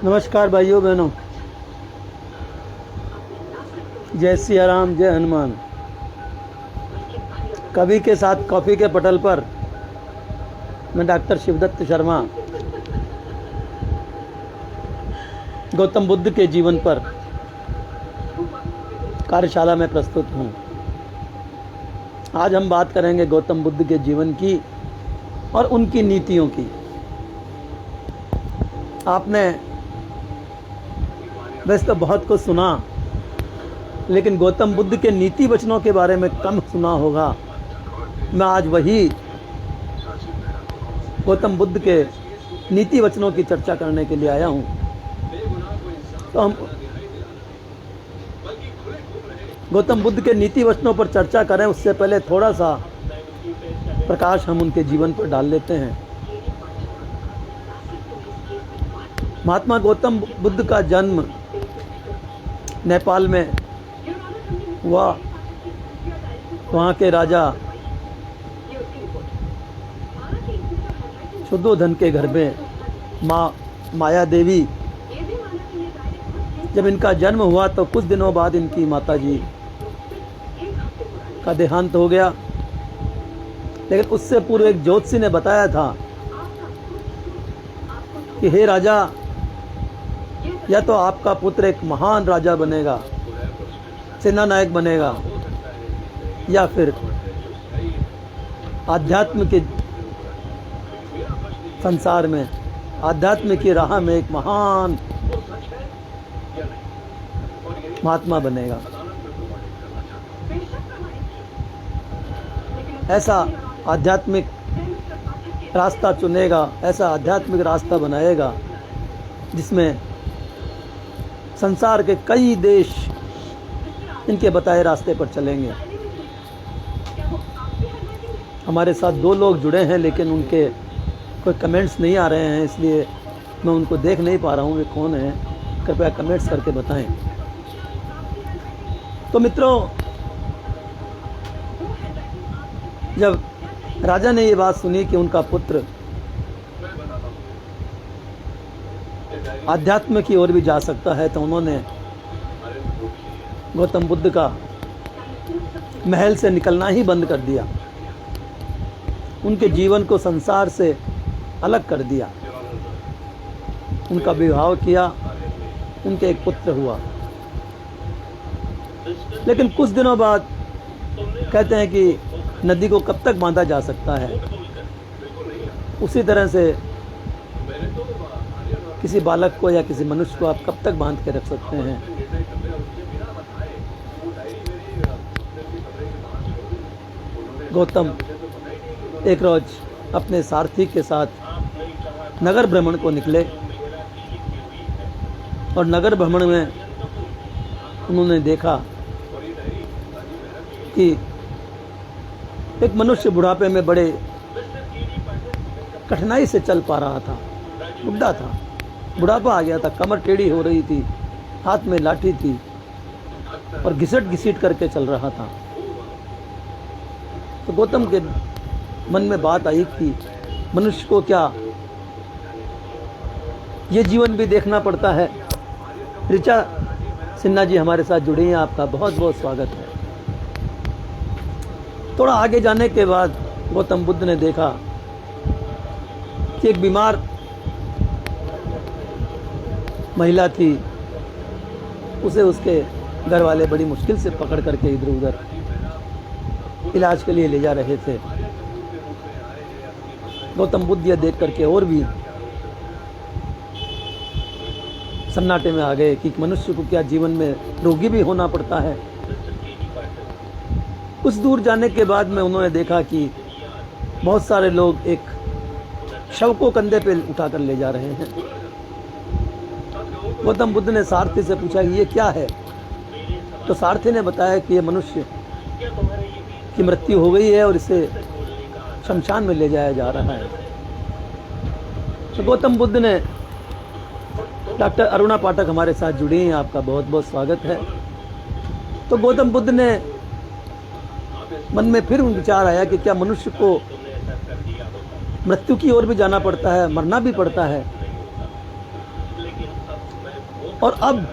नमस्कार भाइयों बहनों, जय सिया राम, जय हनुमान। कवि के साथ कॉफ़ी के पटल पर मैं डॉक्टर शिवदत्त शर्मा गौतम बुद्ध के जीवन पर कार्यशाला में प्रस्तुत हूँ। आज हम बात करेंगे गौतम बुद्ध के जीवन की और उनकी नीतियों की। आपने वैसे तो बहुत कुछ सुना, लेकिन गौतम बुद्ध के नीति वचनों के बारे में कम सुना होगा। मैं आज वही गौतम बुद्ध के नीति वचनों की चर्चा करने के लिए आया हूँ। तो हम गौतम बुद्ध के नीति वचनों पर चर्चा करें उससे पहले थोड़ा सा प्रकाश हम उनके जीवन पर डाल लेते हैं। महात्मा गौतम बुद्ध का जन्म नेपाल में हुआ। वहाँ के राजा शुद्धोधन के घर में माया देवी, जब इनका जन्म हुआ तो कुछ दिनों बाद इनकी माताजी का देहांत हो गया। लेकिन उससे पूर्व एक ज्योतिषी ने बताया था कि हे राजा, या तो आपका पुत्र एक महान राजा बनेगा, सेना नायक बनेगा, या फिर आध्यात्म के संसार में, आध्यात्म की राह में एक महान महात्मा बनेगा। ऐसा आध्यात्मिक रास्ता चुनेगा, ऐसा आध्यात्मिक रास्ता बनाएगा जिसमें संसार के कई देश इनके बताए रास्ते पर चलेंगे। हमारे साथ दो लोग जुड़े हैं, लेकिन उनके कोई कमेंट्स नहीं आ रहे हैं, इसलिए मैं उनको देख नहीं पा रहा हूँ वे कौन हैं। कृपया कमेंट्स करके बताएं। तो मित्रों, जब राजा ने ये बात सुनी कि उनका पुत्र आध्यात्म की ओर भी जा सकता है, तो उन्होंने गौतम बुद्ध का महल से निकलना ही बंद कर दिया। उनके जीवन को संसार से अलग कर दिया। उनका विवाह किया, उनके एक पुत्र हुआ। लेकिन कुछ दिनों बाद कहते हैं कि नदी को कब तक बांधा जा सकता है, उसी तरह से किसी बालक को या किसी मनुष्य को आप कब तक बांध के रख सकते हैं। गौतम एक रोज अपने सारथी के साथ नगर भ्रमण को निकले, और नगर भ्रमण में उन्होंने देखा कि एक मनुष्य बुढ़ापे में बड़े कठिनाई से चल पा रहा था। बुढ़ा था, बुढ़ापा आ गया था, कमर टेढ़ी हो रही थी, हाथ में लाठी थी और घिसट घिसीट करके चल रहा था। तो गौतम के मन में बात आई कि मनुष्य को क्या ये जीवन भी देखना पड़ता है। ऋचा सिन्हा जी हमारे साथ जुड़ी हैं, आपका बहुत बहुत स्वागत है। थोड़ा आगे जाने के बाद गौतम बुद्ध ने देखा कि एक बीमार महिला थी, उसे उसके घर वाले बड़ी मुश्किल से पकड़ करके इधर उधर इलाज के लिए ले जा रहे थे। गौतम बुद्ध यह देख करके और भी सन्नाटे में आ गए कि मनुष्य को क्या जीवन में रोगी भी होना पड़ता है। कुछ दूर जाने के बाद में उन्होंने देखा कि बहुत सारे लोग एक शव को कंधे पे उठाकर ले जा रहे हैं। गौतम बुद्ध ने सारथी से पूछा कि ये क्या है। तो सारथी ने बताया कि ये मनुष्य की मृत्यु हो गई है और इसे शमशान में ले जाया जा रहा है। तो गौतम बुद्ध ने, डॉक्टर अरुणा पाठक हमारे साथ जुड़ी हैं, आपका बहुत बहुत स्वागत है। तो गौतम बुद्ध ने मन में फिर विचार आया कि क्या मनुष्य को मृत्यु की ओर भी जाना पड़ता है, मरना भी पड़ता है। और अब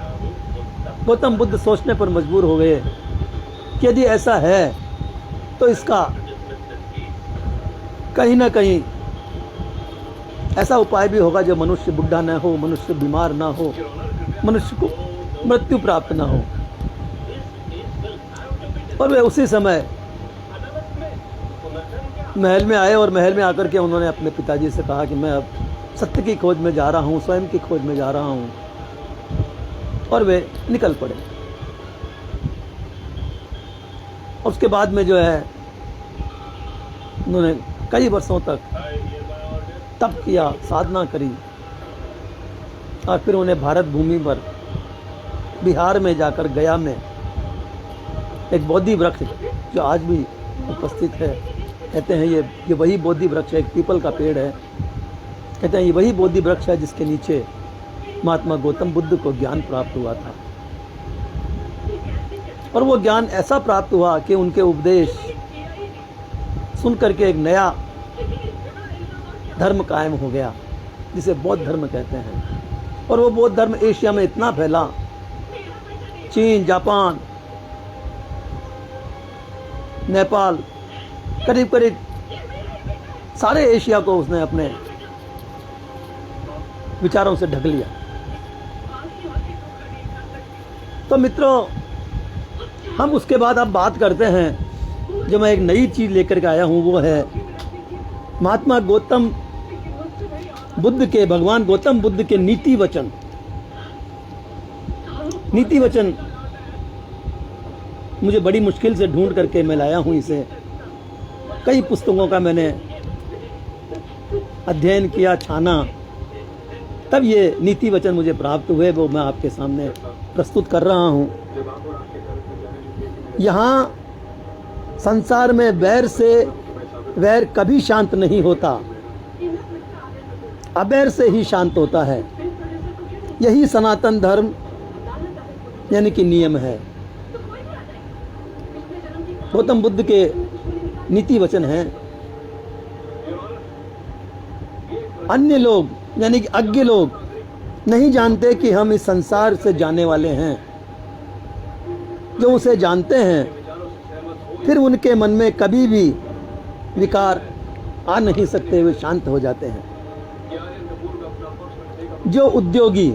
गौतम बुद्ध सोचने पर मजबूर हो गए कि यदि ऐसा है तो इसका कहीं ना कहीं ऐसा उपाय भी होगा जो मनुष्य बुढ़ा न हो, मनुष्य बीमार ना हो, मनुष्य को मृत्यु प्राप्त ना हो। और वे उसी समय महल में आए और महल में आकर के उन्होंने अपने पिताजी से कहा कि मैं अब सत्य की खोज में जा रहा हूँ, स्वयं की खोज में जा रहा हूँ। और वे निकल पड़े। उसके बाद में जो है उन्होंने कई वर्षों तक तप किया, साधना करी, और फिर उन्हें भारत भूमि पर बिहार में जाकर गया में एक बोधि वृक्ष जो आज भी उपस्थित है, कहते हैं ये वही बोधि वृक्ष है, एक पीपल का पेड़ है, कहते हैं ये वही बोधि वृक्ष है जिसके नीचे महात्मा गौतम बुद्ध को ज्ञान प्राप्त हुआ था। और वो ज्ञान ऐसा प्राप्त हुआ कि उनके उपदेश सुन करके एक नया धर्म कायम हो गया, जिसे बौद्ध धर्म कहते हैं। और वो बौद्ध धर्म एशिया में इतना फैला, चीन, जापान, नेपाल, करीब करीब सारे एशिया को उसने अपने विचारों से ढक लिया। तो मित्रों, हम उसके बाद अब बात करते हैं, जो मैं एक नई चीज लेकर के आया हूं, वो है महात्मा गौतम बुद्ध के, भगवान गौतम बुद्ध के नीति वचन। नीति वचन मुझे बड़ी मुश्किल से ढूंढ करके मैं लाया हूं इसे। कई पुस्तकों का मैंने अध्ययन किया, छाना, तब ये नीति वचन मुझे प्राप्त हुए, वो मैं आपके सामने प्रस्तुत कर रहा हूं। यहाँ संसार में वैर से वैर कभी शांत नहीं होता, अवैर से ही शांत होता है। यही सनातन धर्म यानी कि नियम है। गौतम बुद्ध के नीति वचन हैं। अन्य लोग यानी कि अज्ञ लोग नहीं जानते कि हम इस संसार से जाने वाले हैं। जो उसे जानते हैं फिर उनके मन में कभी भी विकार आ नहीं सकते, वे शांत हो जाते हैं। जो उद्योगी,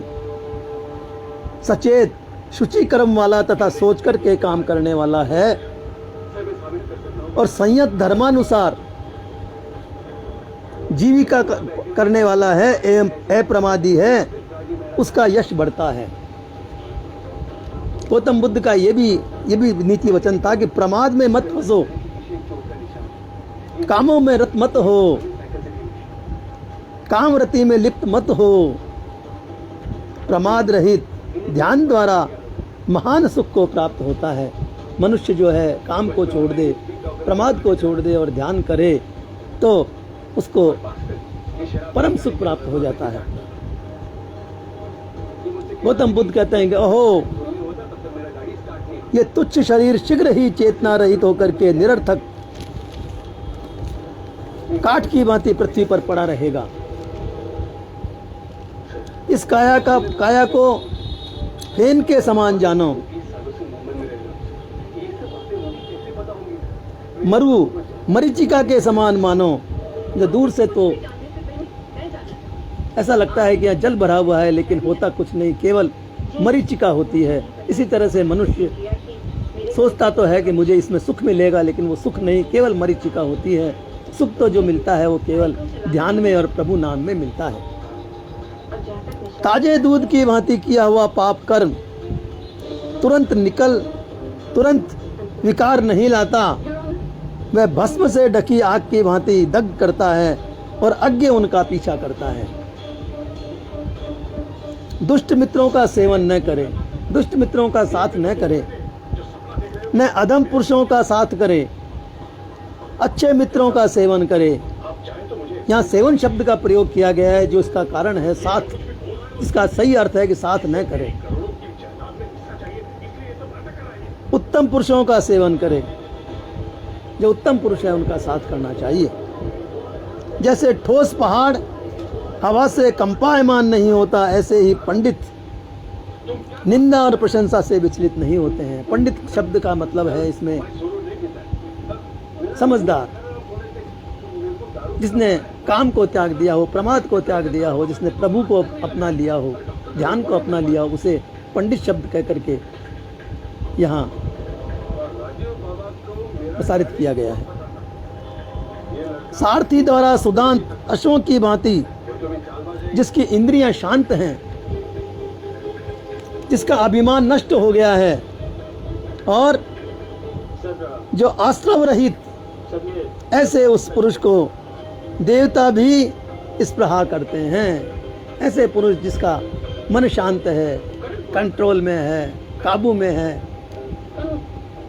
सचेत, शुचि कर्म वाला तथा सोच कर के काम करने वाला है और संयत धर्मानुसार जीविका करने वाला है एवं अप्रमादी है, उसका यश बढ़ता है। गौतम बुद्ध का ये भी नीति वचन था कि प्रमाद में मत फंसो, कामों में रत मत हो, काम रति में लिप्त मत हो। प्रमाद रहित ध्यान द्वारा महान सुख को प्राप्त होता है। मनुष्य जो है काम को छोड़ दे, प्रमाद को छोड़ दे और ध्यान करे तो उसको परम सुख प्राप्त हो जाता है। गौतम बुद्ध कहते हैं कि ओहो, ये तुच्छ शरीर शीघ्र ही चेतना रहित होकर के निरर्थक काठ की भांति पृथ्वी पर पड़ा रहेगा। इस काया को फेन के समान जानो, मरीचिका के समान मानो। जो दूर से तो ऐसा लगता है कि यहाँ जल भरा हुआ है, लेकिन होता कुछ नहीं, केवल मरीचिका होती है। इसी तरह से मनुष्य सोचता तो है कि मुझे इसमें सुख मिलेगा, लेकिन वो सुख नहीं, केवल मरीचिका होती है। सुख तो जो मिलता है वो केवल ध्यान में और प्रभु नाम में मिलता है। ताजे दूध की भांति किया हुआ पाप कर्म तुरंत विकार नहीं लाता। वह भस्म से ढकी आग की भांति दग्ध करता है और अज्ञ उनका पीछा करता है। दुष्ट मित्रों का सेवन न करे, दुष्ट मित्रों का साथ न करे, न अधम पुरुषों का साथ करे, अच्छे मित्रों का सेवन करे। यहाँ सेवन शब्द का प्रयोग किया गया है, जो इसका कारण है साथ। इसका सही अर्थ है कि साथ न करे। उत्तम पुरुषों का सेवन करे, जो उत्तम पुरुष है उनका साथ करना चाहिए। जैसे ठोस पहाड़ हवा से कंपायमान नहीं होता, ऐसे ही पंडित निंदा और प्रशंसा से विचलित नहीं होते हैं। पंडित शब्द का मतलब है इसमें समझदार, जिसने काम को त्याग दिया हो, प्रमाद को त्याग दिया हो, जिसने प्रभु को अपना लिया हो, ध्यान को अपना लिया हो, उसे पंडित शब्द कह करके यहाँ प्रसारित किया गया है। सारथी द्वारा सुदांत अश्वों की भांति जिसकी इंद्रियां शांत हैं, जिसका अभिमान नष्ट हो गया है और जो आश्रव रहित, ऐसे उस पुरुष को देवता भी स्पृहा करते हैं। ऐसे पुरुष जिसका मन शांत है, कंट्रोल में है, काबू में है,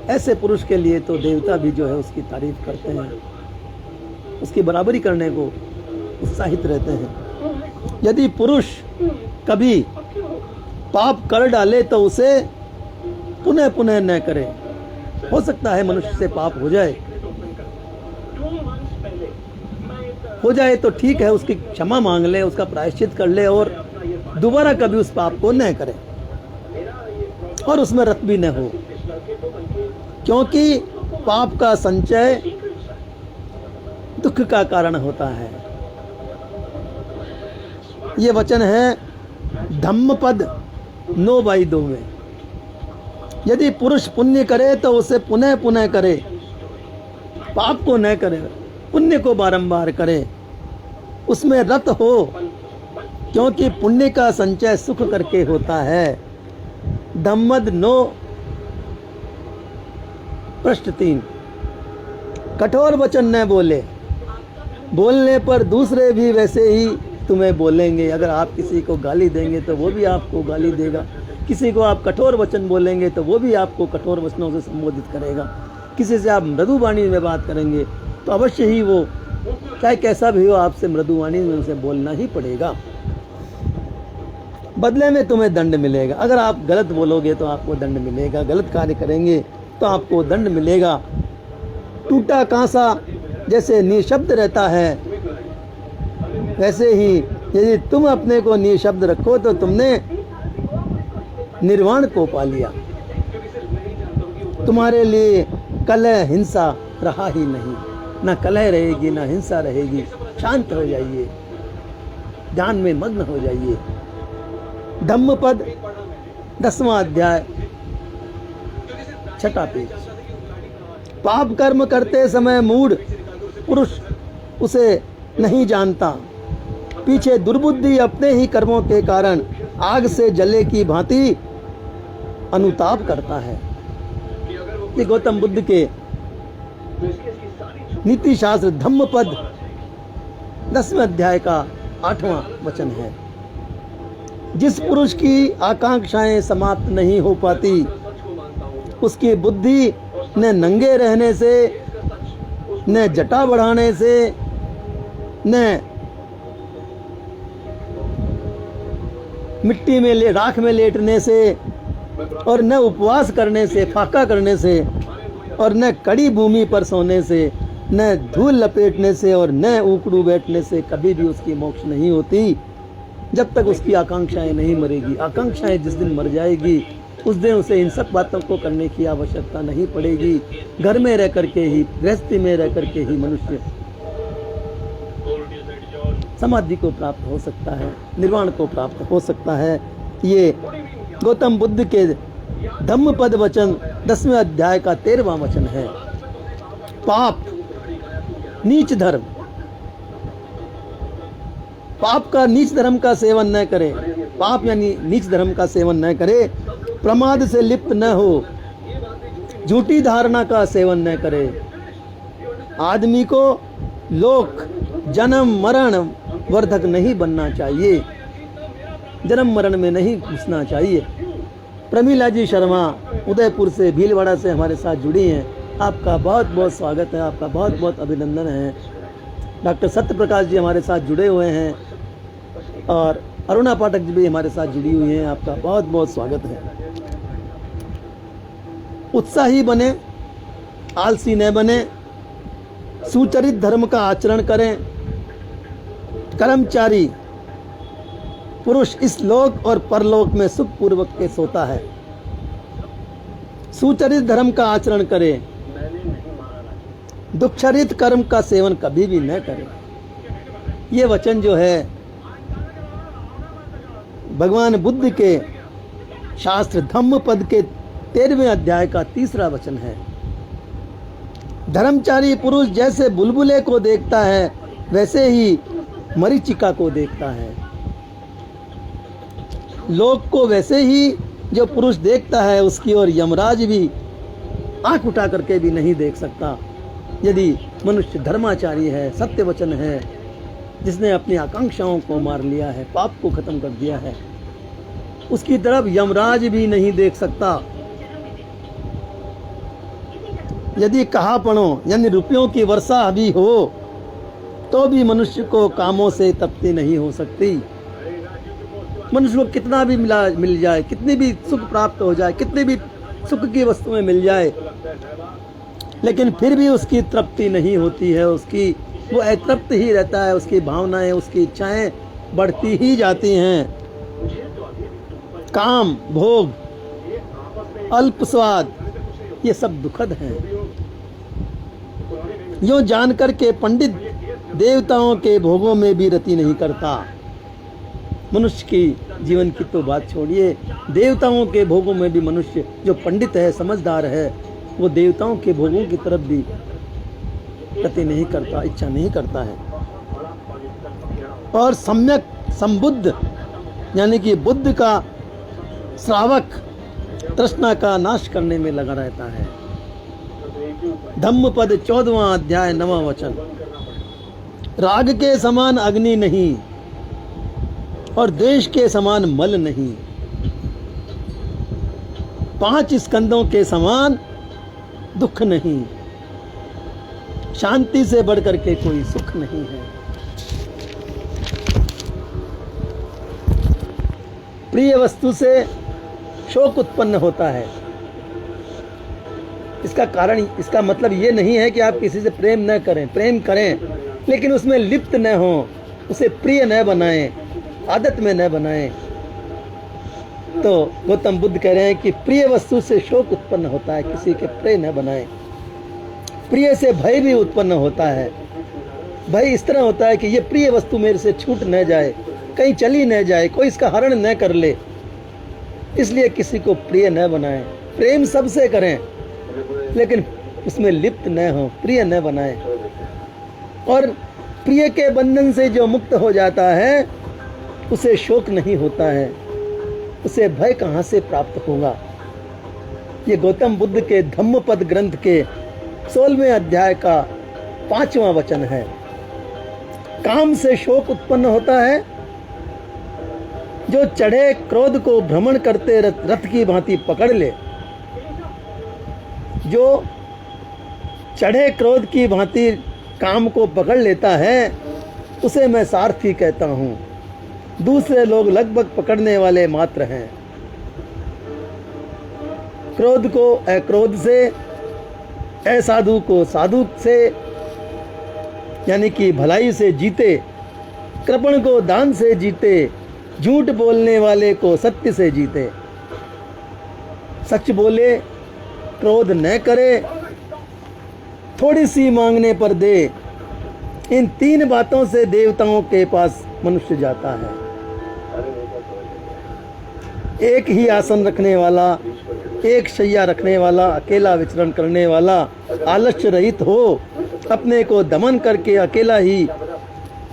ऐसे पुरुष के लिए तो देवता भी जो है उसकी तारीफ करते हैं, उसकी बराबरी करने को उत्साहित रहते हैं। यदि पुरुष कभी पाप कर डाले तो उसे पुनः पुनः न करे। हो सकता है मनुष्य से पाप हो जाए तो ठीक है, उसकी क्षमा मांग ले, उसका प्रायश्चित कर ले और दोबारा कभी उस पाप को न करे और उसमें रत भी न हो, क्योंकि पाप का संचय दुख का कारण होता है। ये वचन है धम्मपद 9/2 में। यदि पुरुष पुण्य करे तो उसे पुनः पुनः करे, पाप को न करे, पुण्य को बारंबार करे, उसमें रत हो, क्योंकि पुण्य का संचय सुख करके होता है। धम्मपद 9:3 कठोर वचन न बोले, बोलने पर दूसरे भी वैसे ही तुम्हें बोलेंगे। अगर आप किसी को गाली देंगे तो वो भी आपको गाली देगा, किसी को आप कठोर वचन बोलेंगे तो वो भी आपको कठोर वचनों से संबोधित करेगा, किसी से आप मृदु वाणी में बात करेंगे तो अवश्य ही वो चाहे कैसा भी हो आपसे मृदु वाणी में उसे बोलना ही पड़ेगा। बदले में तुम्हें दंड मिलेगा। अगर आप गलत बोलोगे तो आपको दंड मिलेगा, गलत कार्य करेंगे तो आपको दंड मिलेगा। टूटा कांसा जैसे निशब्द रहता है, वैसे ही यदि तुम अपने को निशब्द रखो तो तुमने निर्वाण को पा लिया। तुम्हारे लिए कलह हिंसा रहा ही नहीं, ना कलह रहेगी ना हिंसा रहेगी। शांत हो जाइए, ध्यान में मग्न हो जाइए। धम्मपद 10वां अध्याय 6ठा पेज। पाप कर्म करते समय मूढ़ पुरुष उसे नहीं जानता, पीछे दुर्बुद्धि अपने ही कर्मों के कारण आग से जले की भांति अनुताप करता है। ये गौतम बुद्ध के नीति शास्त्र धम्मपद 10वें अध्याय का 8वां वचन है। जिस पुरुष की आकांक्षाएं समाप्त नहीं हो पाती, उसकी बुद्धि न नंगे रहने से, न जटा बढ़ाने से, न मिट्टी में राख में लेटने से, और न उपवास करने से, फाका करने से, और न कड़ी भूमि पर सोने से, न धूल लपेटने से, और न ऊकड़ू बैठने से कभी भी उसकी मोक्ष नहीं होती, जब तक उसकी आकांक्षाएं नहीं मरेगी। आकांक्षाएं जिस दिन मर जाएगी उस दिन उसे इन सब बातों को करने की आवश्यकता नहीं पड़ेगी। घर में रह करके ही, गृहस्थी में रह करके ही मनुष्य समाधि को प्राप्त हो सकता है, निर्वाण को प्राप्त हो सकता है। ये गौतम बुद्ध के धम्मपद वचन 10वें अध्याय का 13वां वचन है। पाप नीच धर्म, पाप का नीच धर्म का सेवन न करे। पाप यानी नीच धर्म का सेवन न करे, प्रमाद से लिप्त न हो, झूठी धारणा का सेवन न करे। आदमी को लोक जन्म मरण वर्धक नहीं बनना चाहिए, जन्म मरण में नहीं घुसना चाहिए। प्रमीला जी शर्मा उदयपुर से, भीलवाड़ा से हमारे साथ जुड़ी हैं। आपका बहुत बहुत स्वागत है, आपका बहुत बहुत अभिनंदन है। डॉक्टर सत्य प्रकाश जी हमारे साथ जुड़े हुए हैं और अरुणा पाठक जी भी हमारे साथ जुड़ी हुई हैं। आपका बहुत बहुत स्वागत है। उत्साही बने, आलसी न बने, सुचरित धर्म का आचरण करें, कर्मचारी पुरुष इस लोक और परलोक में सुख पूर्वक के सोता है। सुचरित धर्म का आचरण करे, दुष्चरित कर्म का सेवन कभी भी न करे। ये वचन जो है भगवान बुद्ध के शास्त्र धम्मपद के 13वें अध्याय का 3रा वचन है। धर्मचारी पुरुष जैसे बुलबुले को देखता है वैसे ही मरीचिका को देखता है। लोक को वैसे ही जो पुरुष देखता है उसकी ओर यमराज भी आंख उठा करके भी नहीं देख सकता। यदि मनुष्य धर्माचारी है, सत्य वचन है, जिसने अपनी आकांक्षाओं को मार लिया है, पाप को खत्म कर दिया है, उसकी तरफ यमराज भी नहीं देख सकता। यदि कहापणों यानी रुपयों की वर्षा भी हो तो भी मनुष्य को कामों से तृप्ति नहीं हो सकती। मनुष्य को कितना भी मिल जाए, कितनी भी सुख प्राप्त हो जाए, कितनी भी सुख की वस्तुएं मिल जाए, लेकिन फिर भी उसकी तृप्ति नहीं होती है। उसकी वो अतृप्त ही रहता है। उसकी भावनाएं, उसकी इच्छाएं बढ़ती ही जाती हैं। काम, भोग, अल्प स्वाद, ये सब दुखद हैं। यूं जानकर के पंडित देवताओं के भोगों में भी रति नहीं करता। मनुष्य की जीवन की तो बात छोड़िए, देवताओं के भोगों में भी मनुष्य जो पंडित है, समझदार है, वो देवताओं के भोगों की तरफ भी रति नहीं करता, इच्छा नहीं करता है। और सम्यक संबुद्ध यानी कि बुद्ध का श्रावक तृष्णा का नाश करने में लगा रहता है। धम्मपद 14वां अध्याय 9वां वचन। राग के समान अग्नि नहीं और द्वेष के समान मल नहीं। 5 स्कंदों के समान दुख नहीं। शांति से बढ़कर के कोई सुख नहीं है। प्रिय वस्तु से शोक उत्पन्न होता है। इसका कारण, इसका मतलब ये नहीं है कि आप किसी से प्रेम न करें, प्रेम करें लेकिन उसमें लिप्त न हो, उसे प्रिय न बनाएं, आदत में न बनाएं। तो गौतम बुद्ध कह रहे हैं कि प्रिय वस्तु से शोक उत्पन्न होता है, किसी के प्रिय न बनाएं। प्रिय से भय भी उत्पन्न होता है। भय इस तरह होता है कि ये प्रिय वस्तु मेरे से छूट न जाए, कहीं चली न जाए, कोई इसका हरण न कर ले, इसलिए किसी को प्रिय न बनाएं। प्रेम सबसे करें लेकिन उसमें लिप्त न हो, प्रिय न बनाएं। और प्रिय के बंधन से जो मुक्त हो जाता है उसे शोक नहीं होता है, उसे भय कहाँ से प्राप्त होगा। ये गौतम बुद्ध के धम्मपद ग्रंथ के 16वें अध्याय का 5वां वचन है। काम से शोक उत्पन्न होता है। जो चढ़े क्रोध को भ्रमण करते रथ की भांति पकड़ ले, जो चढ़े क्रोध की भांति काम को पकड़ लेता है उसे मैं सारथी कहता हूँ। दूसरे लोग लगभग पकड़ने वाले मात्र हैं। क्रोध को अक्रोध से, असाधु को साधु से यानी कि भलाई से जीते, कृपण को दान से जीते, झूठ बोलने वाले को सत्य से जीते। सच बोले, क्रोध न करे, थोड़ी सी मांगने पर दे। इन 3 बातों से देवताओं के पास मनुष्य जाता है। एक ही आसन रखने वाला, एक शैया रखने वाला, अकेला विचरण करने वाला, आलस्य रहित हो, अपने को दमन करके अकेला ही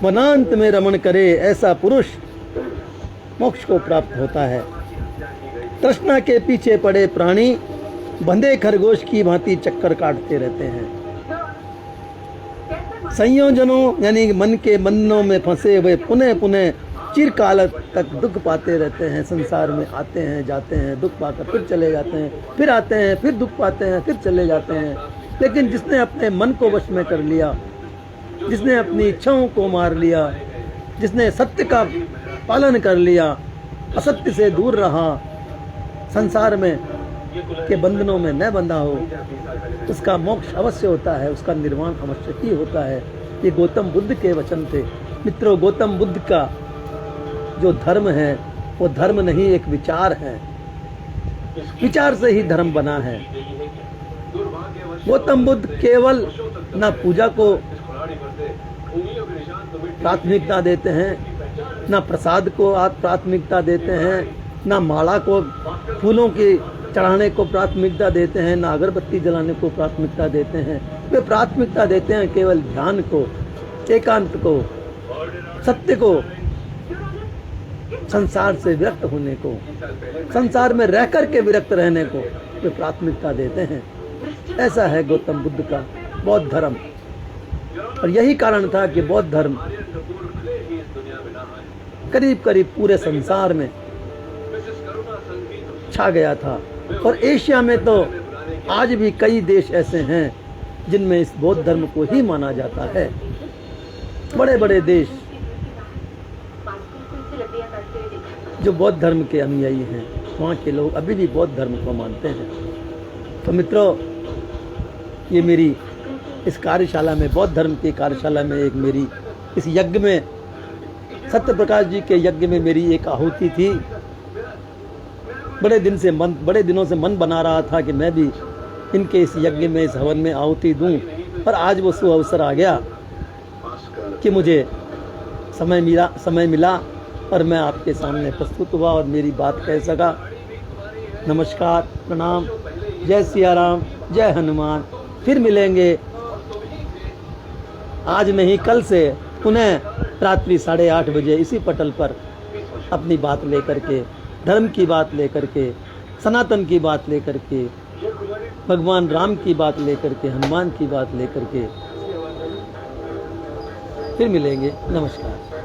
वनांत में रमण करे, ऐसा पुरुष मोक्ष को प्राप्त होता है। तृष्णा के पीछे पड़े प्राणी बंधे खरगोश की भांति चक्कर काटते रहते हैं। संयोजनों यानी मन के बंधनों में फंसे हुए पुनः पुनः चिरकाल तक दुख पाते रहते हैं। संसार में आते हैं, जाते हैं, दुख पाकर फिर चले जाते हैं, फिर आते हैं, फिर दुख पाते हैं, फिर चले जाते हैं। लेकिन जिसने अपने मन को वश में कर लिया, जिसने अपनी इच्छाओं को मार लिया, जिसने सत्य का पालन कर लिया, असत्य से दूर रहा, संसार में के बंधनों में न बंधा हो, उसका मोक्ष अवश्य होता है, उसका निर्वाण अवश्य ही होता है। ये गौतम बुद्ध के वचन थे। मित्रों, गौतम बुद्ध का जो धर्म है वो धर्म नहीं, एक विचार है। विचार से ही धर्म बना है। गौतम बुद्ध केवल ना पूजा को प्राथमिकता देते हैं, ना प्रसाद को प्राथमिकता देते हैं, ना माला को, फूलों की चढ़ाने को प्राथमिकता देते हैं, ना अगरबत्ती जलाने को प्राथमिकता देते हैं। वे प्राथमिकता देते हैं केवल ध्यान को, एकांत को, सत्य को, संसार से विरक्त होने को, संसार में रह कर के विरक्त रहने को वे प्राथमिकता देते हैं। ऐसा है गौतम बुद्ध का बौद्ध धर्म। और यही कारण था कि बौद्ध धर्म करीब करीब पूरे संसार में छा गया था। और एशिया में तो आज भी कई देश ऐसे हैं जिनमें इस बौद्ध धर्म को ही माना जाता है। बड़े बड़े देश जो बौद्ध धर्म के अनुयायी हैं, वहाँ के लोग अभी भी बौद्ध धर्म को मानते हैं। तो मित्रों, ये मेरी इस कार्यशाला में, बौद्ध धर्म की कार्यशाला में, एक मेरी इस यज्ञ में, सत्य प्रकाश जी के यज्ञ में मेरी एक आहुति थी। बड़े दिनों से मन बना रहा था कि मैं भी इनके इस यज्ञ में, इस हवन में आहुति दूं। पर आज वो सुअवसर आ गया कि मुझे समय मिला और मैं आपके सामने प्रस्तुत हुआ और मेरी बात कह सका। नमस्कार, प्रणाम, जय सिया राम, जय हनुमान। फिर मिलेंगे, आज नहीं कल से, पुनः रात्रि 8:30 बजे इसी पटल पर अपनी बात लेकर के, धर्म की बात लेकर के, सनातन की बात लेकर के, भगवान राम की बात लेकर के, हनुमान की बात लेकर के फिर मिलेंगे। नमस्कार।